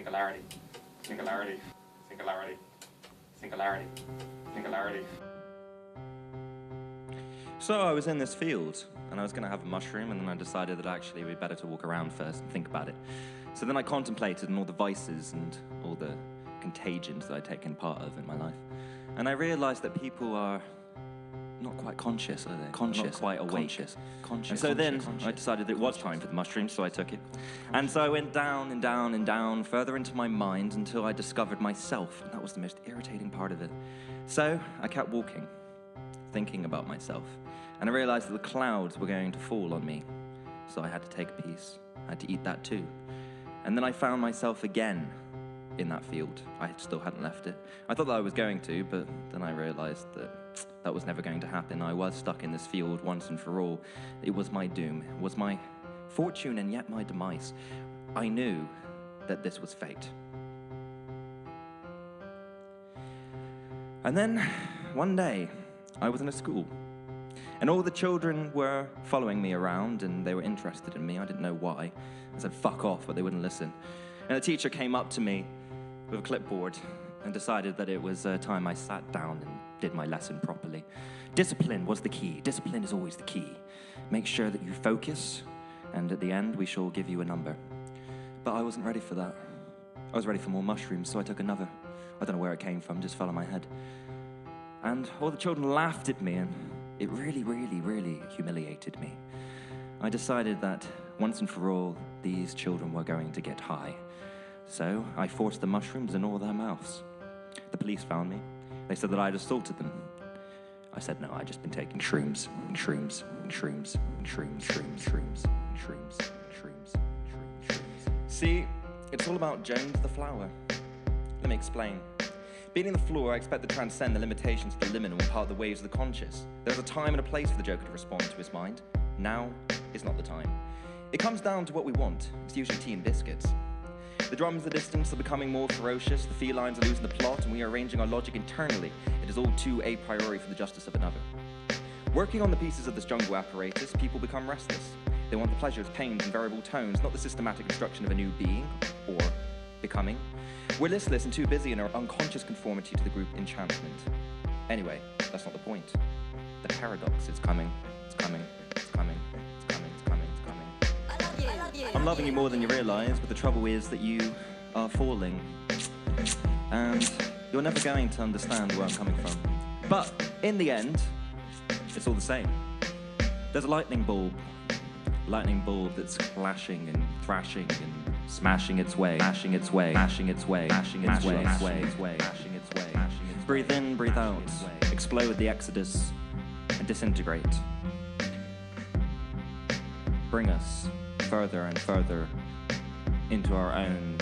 Singularity. Singularity. Singularity. Singularity. Singularity. So I was in this field, and I was going to have a mushroom, and then I decided that actually it'd be better to walk around first and think about it. So then I contemplated on all the vices and all the contagions that I'd taken part of in my life. And I realized that people are not quite conscious, are they? Not quite awake. And so then I decided that it was time for the mushroom, so I took it. And so I went down and down and down, further into my mind until I discovered myself, and that was the most irritating part of it. So I kept walking, thinking about myself, and I realized that the clouds were going to fall on me. So I had to take a piece. I had to eat that too. And then I found myself again in that field. I still hadn't left it. I thought that I was going to, but then I realized that that was never going to happen. I was stuck in this field once and for all. It was my doom. It was my fortune and yet my demise. I knew that this was fate. And then, one day, I was in a school. And all the children were following me around, and they were interested in me. I didn't know why. I said, fuck off, but they wouldn't listen. And the teacher came up to me with a clipboard and decided that it was time I sat down and did my lesson properly. Discipline was the key. Discipline is always the key. Make sure that you focus, and at the end, we shall give you a number. But I wasn't ready for that. I was ready for more mushrooms, so I took another. I don't know where it came from, just fell on my head. And all the children laughed at me, and it really, really, really humiliated me. I decided that once and for all, these children were going to get high. So I forced the mushrooms in all their mouths. The police found me. They said that I had assaulted them. I said, no, I'd just been taking shrooms, shrooms, shrooms, shrooms, shrooms, shrooms, shrooms, shrooms, shrooms. See, it's all about Jones the flower. Let me explain. Beating the floor, I expect to transcend the limitations of the liminal and part of the waves of the conscious. There's a time and a place for the Joker to respond to his mind. Now is not the time. It comes down to what we want. It's usually tea and biscuits. The drums in the distance are becoming more ferocious, the felines are losing the plot, and we are arranging our logic internally. It is all too a priori for the justice of another. Working on the pieces of this jungle apparatus, people become restless. They want the pleasures, pains, and variable tones, not the systematic construction of a new being, or becoming. We're listless and too busy in our unconscious conformity to the group enchantment. Anyway, that's not the point. The paradox is coming, it's coming, it's coming, it's coming, it's coming, it's coming. I love you. I'm loving you more than you realize, but the trouble is that you are falling. And you're never going to understand where I'm coming from. But in the end, it's all the same. There's a lightning bulb that's clashing and thrashing and smashing its way, mashing its way, mashing its way, mashing its way, mashing its way, mashing its way, mashing its way. Breathe in, breathe out, explode the exodus, and disintegrate. Bring us further and further into our own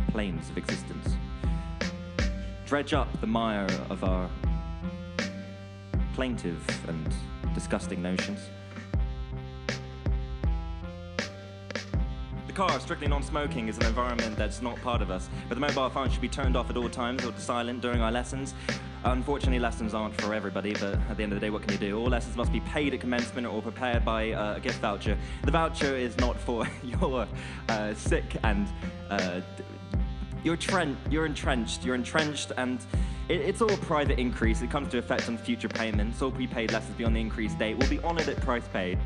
planes of existence. Dredge up the mire of our plaintive and disgusting notions. The car, strictly non-smoking, is an environment that's not part of us, but the mobile phone should be turned off at all times or silent during our lessons. Unfortunately, lessons aren't for everybody, but at the end of the day, what can you do? All lessons must be paid at commencement or prepared by a gift voucher. The voucher is not for your sick and you're entrenched, and it's all a private increase. It comes to effect on future payments. All prepaid lessons beyond the increased date will be honoured at price paid.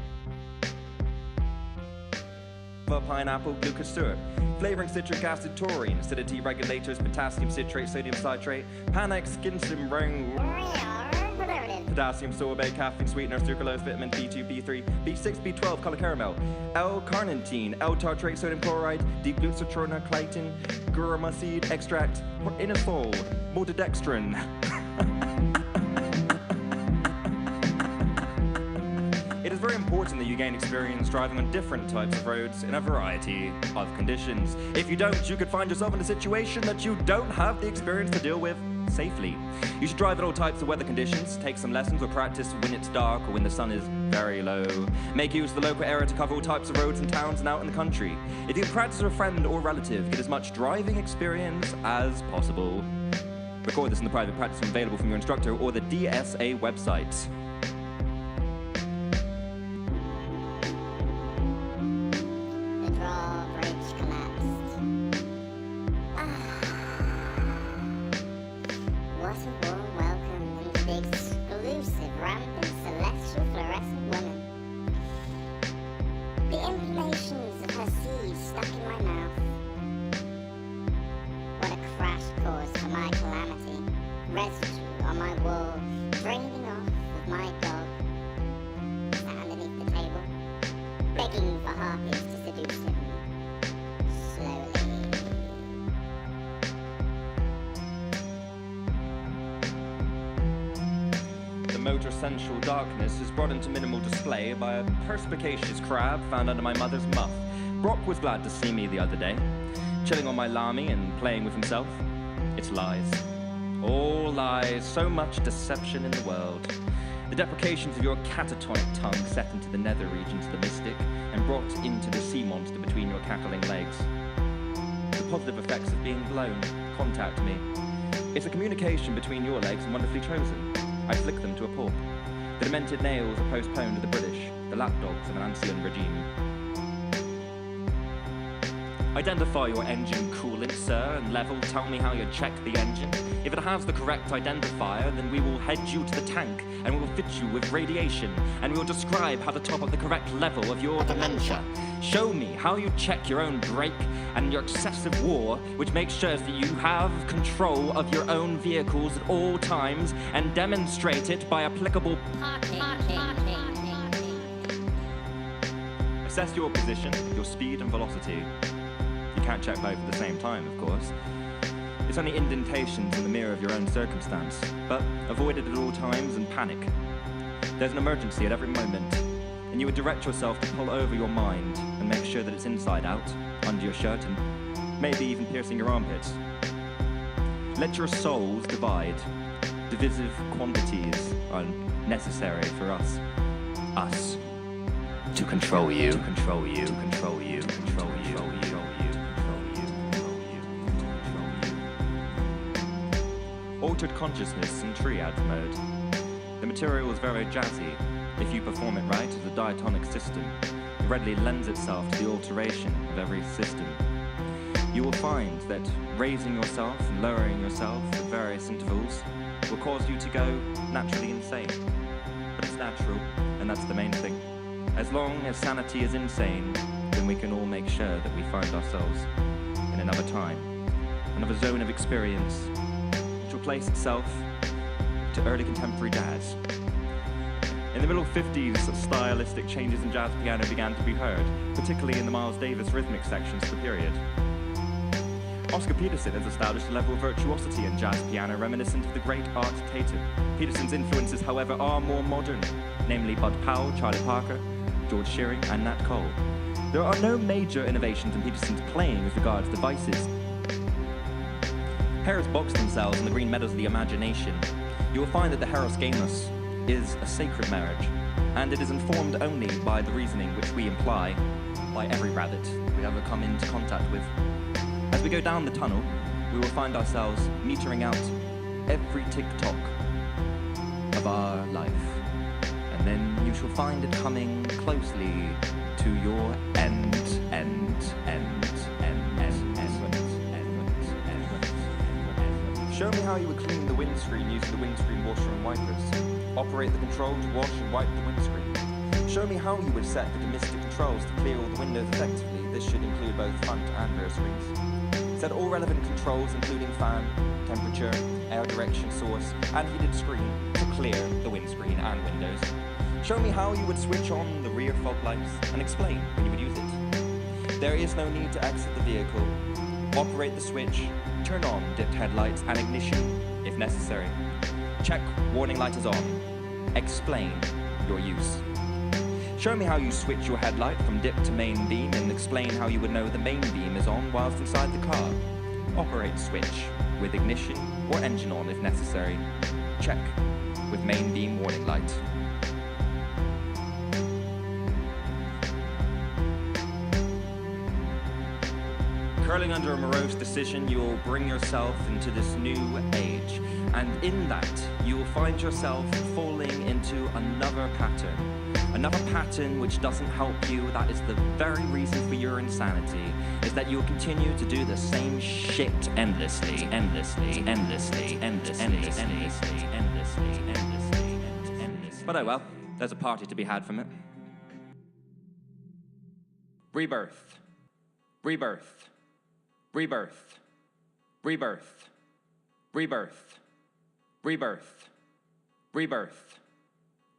Pineapple, glucose syrup, flavoring citric acid, taurine, acidity regulators, potassium citrate, sodium citrate, Panax, ginseng, potassium sorbate, caffeine sweetener, sucralose, vitamin B2, B3, B6, B12, color caramel, L-carnitine, L-tartrate, sodium chloride, D-glucosinate, gurama seed extract, inosol, maltodextrin. It is very important that you gain experience driving on different types of roads in a variety of conditions. If you don't, you could find yourself in a situation that you don't have the experience to deal with safely. You should drive in all types of weather conditions, take some lessons or practice when it's dark or when the sun is very low. Make use of the local area to cover all types of roads in towns and out in the country. If you practice with a friend or relative, get as much driving experience as possible. Record this in the private practice room available from your instructor or the DSA website. My dog sat underneath the table, begging for harpies to seduce him. Slowly. The motor sensual darkness is brought into minimal display by a perspicacious crab found under my mother's muff. Brock was glad to see me the other day, chilling on my lamy and playing with himself. It's lies. All lies, so much deception in the world. The deprecations of your catatonic tongue set into the nether regions of the mystic and brought into the sea monster between your cackling legs. The positive effects of being blown contact me. It's a communication between your legs and wonderfully chosen. I flick them to a pulp. The demented nails are postponed to the British, the lapdogs of an ancien regime. Identify your engine coolant, sir, and level. Tell me how you check the engine. If it has the correct identifier, then we will head you to the tank, and we will fit you with radiation, and we will describe how to top up the correct level of your dementia. Show me how you check your own brake and your excessive war, which makes sure that you have control of your own vehicles at all times, and demonstrate it by applicable Assess your position, your speed and velocity. You can't check both at the same time, of course. It's only indentations in the mirror of your own circumstance, but avoid it at all times and panic. There's an emergency at every moment, and you would direct yourself to pull over your mind and make sure that it's inside out, under your shirt, and maybe even piercing your armpits. Let your souls divide. Divisive quantities are necessary for us. Us. To control you. To control you. To control you. To control you. Altered consciousness in triad mode. The material is very jazzy. If you perform it right as a diatonic system, it readily lends itself to the alteration of every system. You will find that raising yourself and lowering yourself at various intervals will cause you to go naturally insane. But it's natural, and that's the main thing. As long as sanity is insane, then we can all make sure that we find ourselves in another time, another zone of experience, which will place itself to early contemporary jazz. In the middle 50s, stylistic changes in jazz piano began to be heard, particularly in the Miles Davis rhythmic sections of the period. Oscar Peterson has established a level of virtuosity in jazz piano reminiscent of the great Art Tatum. Peterson's influences, however, are more modern, namely Bud Powell, Charlie Parker, George Shearing, and Nat Cole. There are no major innovations in Peterson's playing as regards devices. Pairs box themselves in the green meadows of the imagination. You will find that the Heros Gamos is a sacred marriage, and it is informed only by the reasoning which we imply by every rabbit we ever come into contact with. As we go down the tunnel, we will find ourselves metering out every tick-tock of our life. And then you shall find it coming closely to your end. Show me how you would clean the windscreen using the windscreen washer and wipers. Operate the control to wash and wipe the windscreen. Show me how you would set the domestic controls to clear all the windows effectively. This should include both front and rear screens. Set all relevant controls, including fan, temperature, air direction source, and heated screen to clear the windscreen and windows. Show me how you would switch on the rear fog lights and explain when you would use it. There is no need to exit the vehicle. Operate the switch, turn on dipped headlights and ignition if necessary. Check warning light is on. Explain your use. Show me how you switch your headlight from dip to main beam and explain how you would know the main beam is on whilst inside the car. Operate switch with ignition or engine on if necessary. Check with main beam warning light. Curling under a morose decision, you will bring yourself into this new age. And in that, you will find yourself falling into another pattern which doesn't help you. That is the very reason for your insanity, is that you'll continue to do the same shit endlessly. But oh well, there's a party to be had from it. Rebirth. Rebirth. Rebirth. Rebirth. Rebirth. Rebirth. Rebirth.